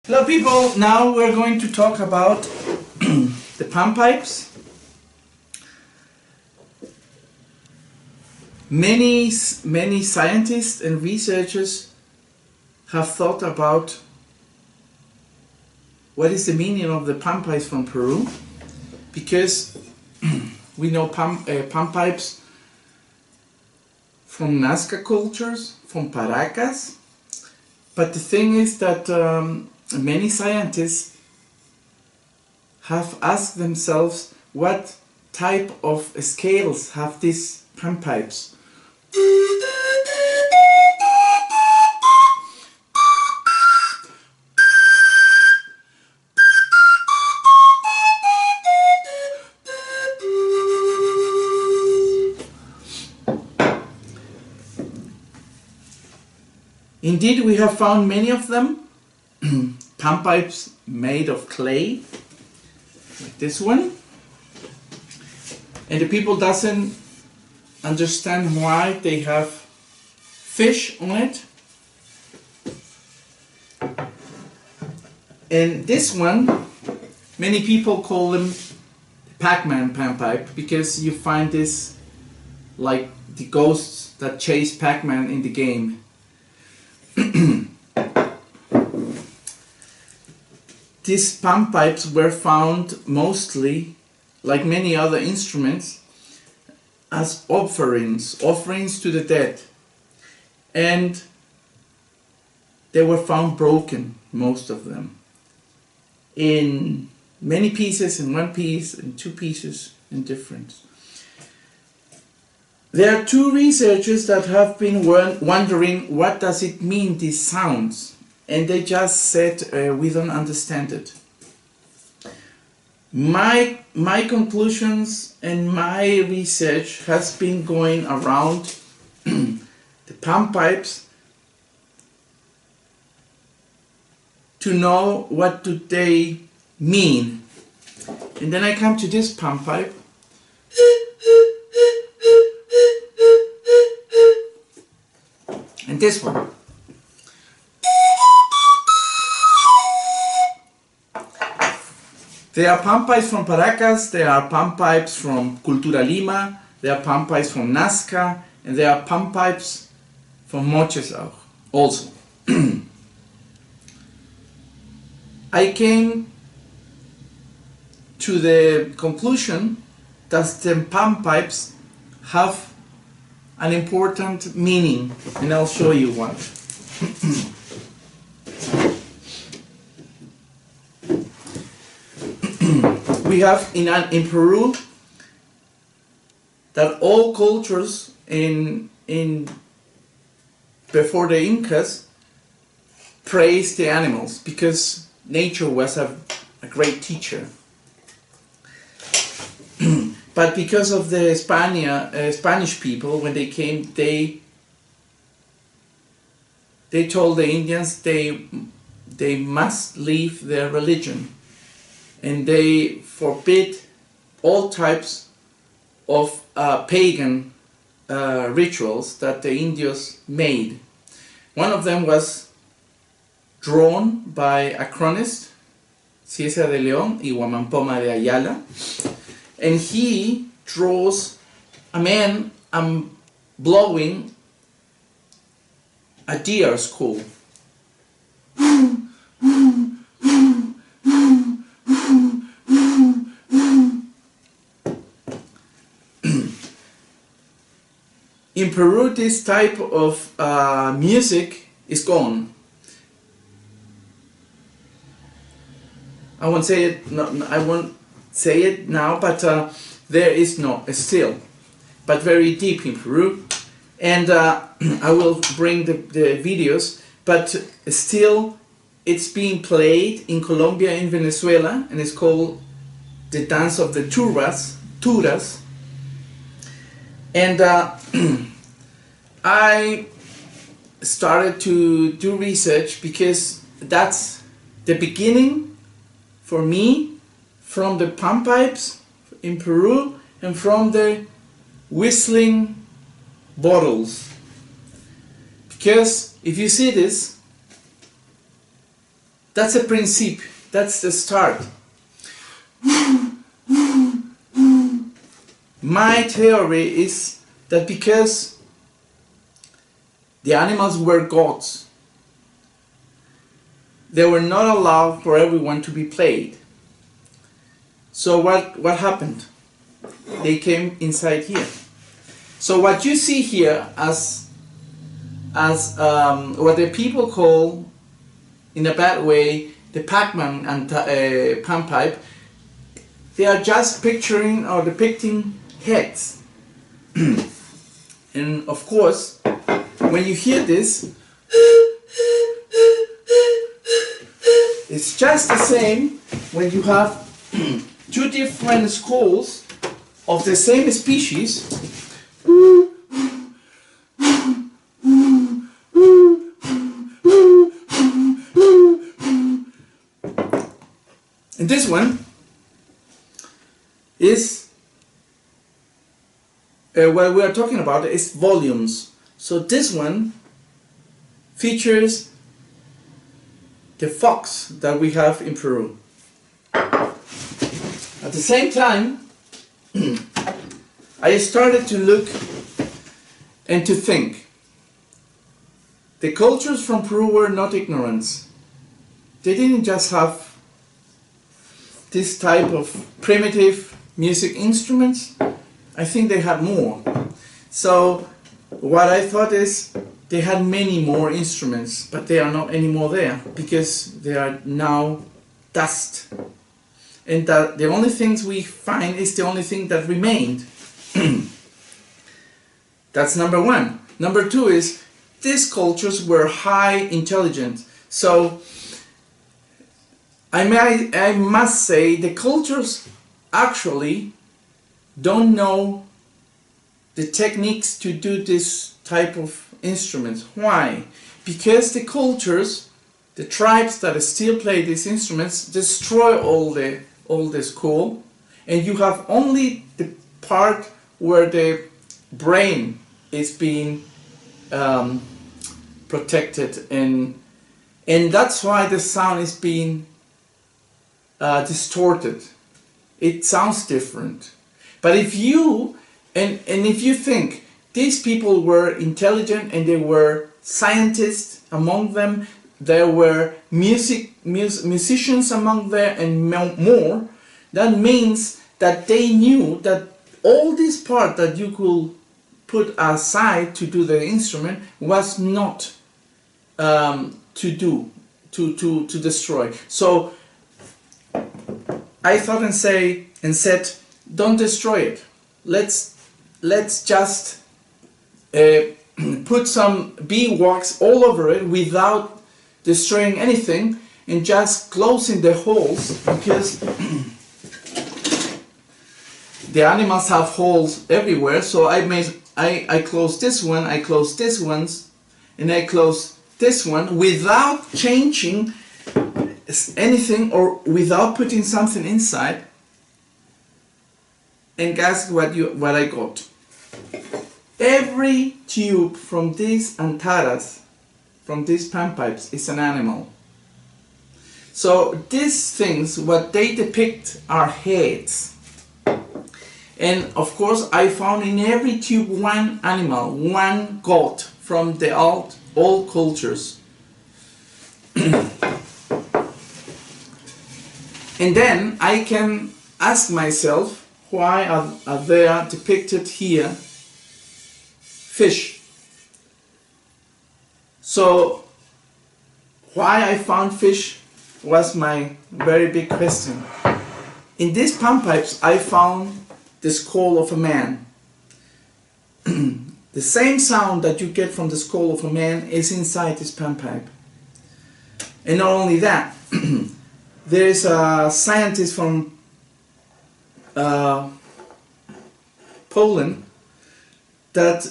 Hello people, now we're going to talk about the pannpipes. Many scientists and researchers have thought about what is the meaning of the pannpipes from Peru, because we know pannpipes from Nazca cultures, from Paracas, but the thing is that many scientists have asked themselves what type of scales have these pannpipes. Indeed, we have found many of them, pannpipes made of clay, like this one, and the people doesn't understand why they have fish on it. And this one, many people call them Pac-Man pannpipe, because you find this like the ghosts that chase Pac-Man in the game. These pannpipes were found mostly, like many other instruments, as offerings to the dead, and they were found broken, most of them, in many pieces, in one piece, in two pieces, in different. There are two researchers that have been wondering what does it mean, these sounds, and they just said we don't understand it. My conclusions and my research has been going around the pannpipes to know what do they mean. And then I come to this pannpipe. And this one. There are pannpipes from Paracas, there are pannpipes from Cultura Lima, there are pannpipes from Nazca, and there are pannpipes from Moches also. I came to the conclusion that the pannpipes have an important meaning, and I'll show you one. We have in Peru that all cultures before the Incas praised the animals because nature was a great teacher. But because of the Spanish people, when they came, they told the Indians they must leave their religion, and they forbid all types of pagan rituals that the Indios made. One of them was drawn by a chronist, Ciesa de León y Huamampoma de Ayala, and he draws a man blowing a deer's call. In Peru, this type of music is gone. I won't say it. No, I won't say it now, but there is still, but very deep in Peru, and I will bring the videos. But still, it's being played in Colombia and Venezuela, and it's called the dance of the turas. And I started to do research because that's the beginning for me, from the pannpipes in Peru and from the whistling bottles. Because if you see this, That's a principle. That's the start. My theory is that because the animals were gods, they were not allowed for everyone to be played. So what happened? They came inside here. So what you see here as what the people call, in a bad way, the Pac-Man and Pannpipe, they are just picturing or depicting heads. And of course, when you hear this, it's just the same when you have two different skulls of the same species. And this one is what we are talking about is volumes. So this one features the fox that we have in Peru. At the same time, I started to look and to think. The cultures from Peru were not ignorant. They didn't just have this type of primitive music instruments. I think they had more. So what I thought is they had many more instruments, but they are not anymore there because they are now dust. And that the only things we find is the only thing that remained. That's number one. Number two is these cultures were high intelligent. So I must say the cultures actually don't know the techniques to do this type of instruments. Why? Because the cultures, the tribes that still play these instruments, destroy all the skull, and you have only the part where the brain is being protected, and that's why the sound is being distorted. It sounds different. But if you if you think these people were intelligent and they were scientists among them, there were musicians among them and more, that means that they knew that all this part that you could put aside to do the instrument was not to destroy. So I thought and said, don't destroy it. Let's just put some beeswax all over it without destroying anything and just closing the holes, because the animals have holes everywhere. So I closed this one, I closed this ones, and I closed this one without changing anything or without putting something inside. And guess what I got? Every tube from these antaras, from these pannpipes, is an animal. So these things, what they depict are heads. And of course I found in every tube one animal, one god from the old cultures. And then I can ask myself, why are there depicted here fish? So why I found fish was my very big question. In these pannpipes I found the skull of a man. The same sound that you get from the skull of a man is inside this pannpipe. And not only that, there is a scientist from Poland that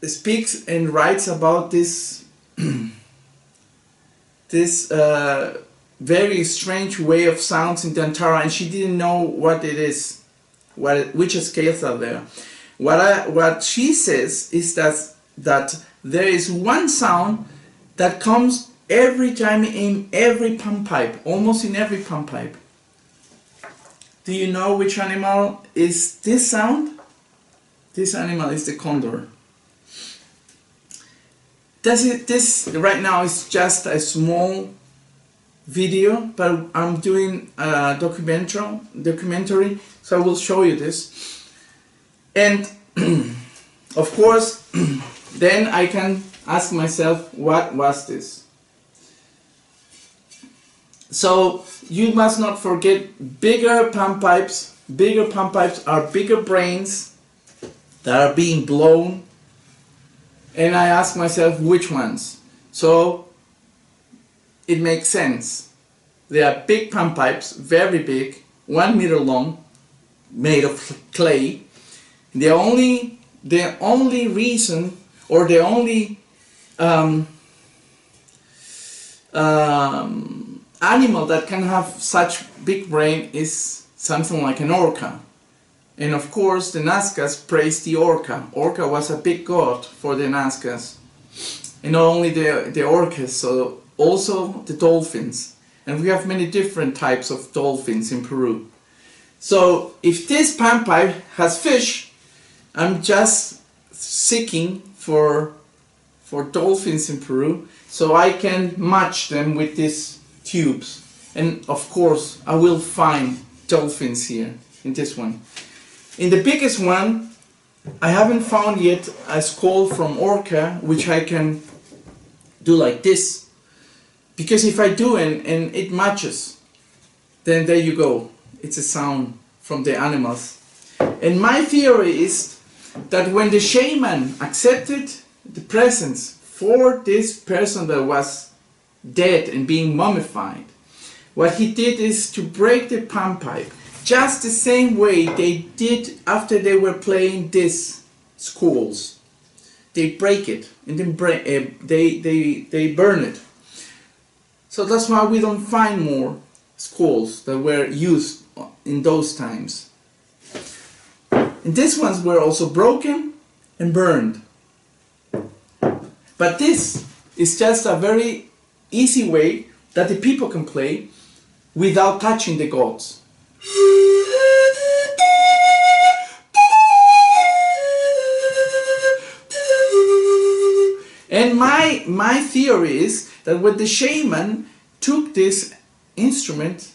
speaks and writes about this very strange way of sounds in the Antara, and she didn't know what it is, which scales are there. What she says is that there is one sound that comes every time in every pannpipe, almost in every pannpipe. Do you know which animal is this sound? This animal is the condor. This right now is just a small video, but I'm doing a documentary, so I will show you this. And of course, then I can ask myself, what was this? So you must not forget, bigger pannpipes are bigger brains that are being blown. And I ask myself, which ones? So it makes sense. They are big pannpipes, very big, 1 meter long, made of clay. The only reason, or the only animal that can have such big brain is something like an orca. And of course the Nazcas praised the orca. Orca was a big god for the Nazcas. And not only the orcas, so also the dolphins. And we have many different types of dolphins in Peru. So if this pannpipe has fish, I'm just seeking for dolphins in Peru, so I can match them with these tubes. And of course I will find dolphins here in this one. In the biggest one, I haven't found yet a skull from orca which I can do like this, because if I do and it matches, then there you go, it's a sound from the animals. And my theory is that when the shaman accepted the presence for this person that was dead and being mummified, what he did is to break the pannpipe, just the same way they did after they were playing these skulls. They break it and then they burn it. So that's why we don't find more skulls that were used in those times. And these ones were also broken and burned. But this is just a very easy way that the people can play without touching the gods. And my theory is that when the shaman took this instrument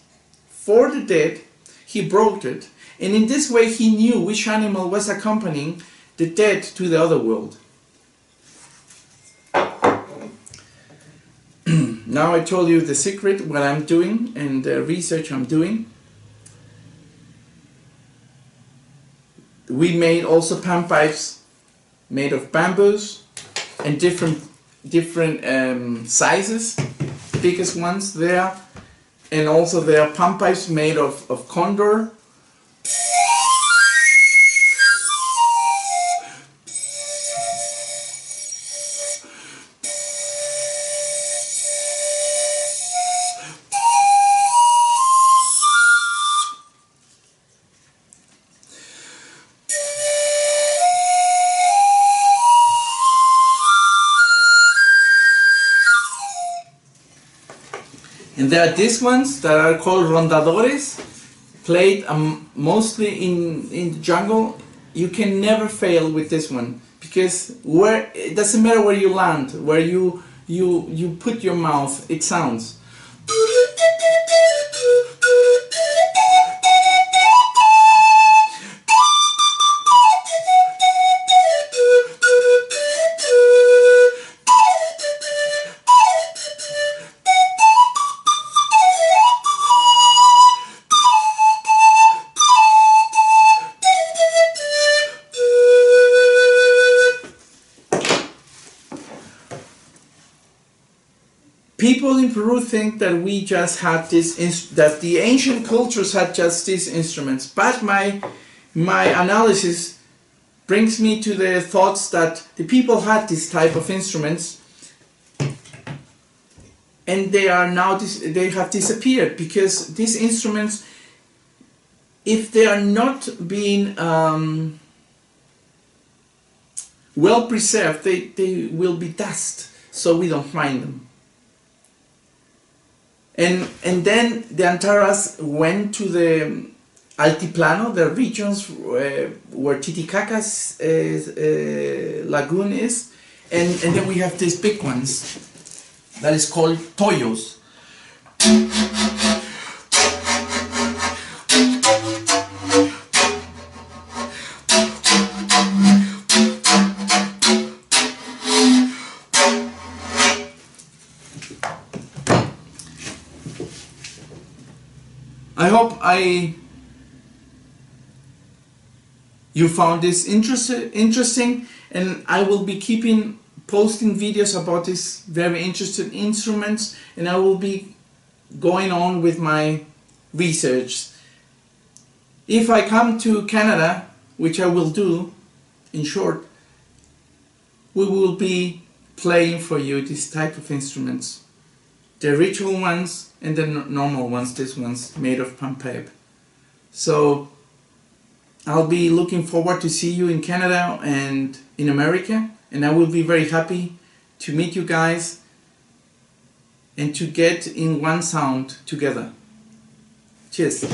for the dead, he broke it, and in this way he knew which animal was accompanying the dead to the other world. Now I told you the secret, what I'm doing and the research I'm doing. We made also pannpipes made of bamboos and different sizes, biggest ones there, and also there are pannpipes made of condor. And there are these ones that are called rondadores, played mostly in the jungle. You can never fail with this one, because it doesn't matter where you land, where you put your mouth, it sounds. People in Peru think that we just had that the ancient cultures had just these instruments, but my analysis brings me to the thoughts that the people had this type of instruments, and they have disappeared, because these instruments, if they are not being well preserved, they will be dust, so we don't find them. And then the Antaras went to the Altiplano, the regions where Titicaca's lagoon is, and then we have these big ones that is called toyos. I hope you found this interesting, and I will be posting videos about these very interesting instruments, and I will be going on with my research. If I come to Canada, which I will do in short, we will be playing for you this type of instruments. The ritual ones and the normal ones, these ones made of pannpipe. So I'll be looking forward to see you in Canada and in America, and I will be very happy to meet you guys and to get in one sound together. Cheers!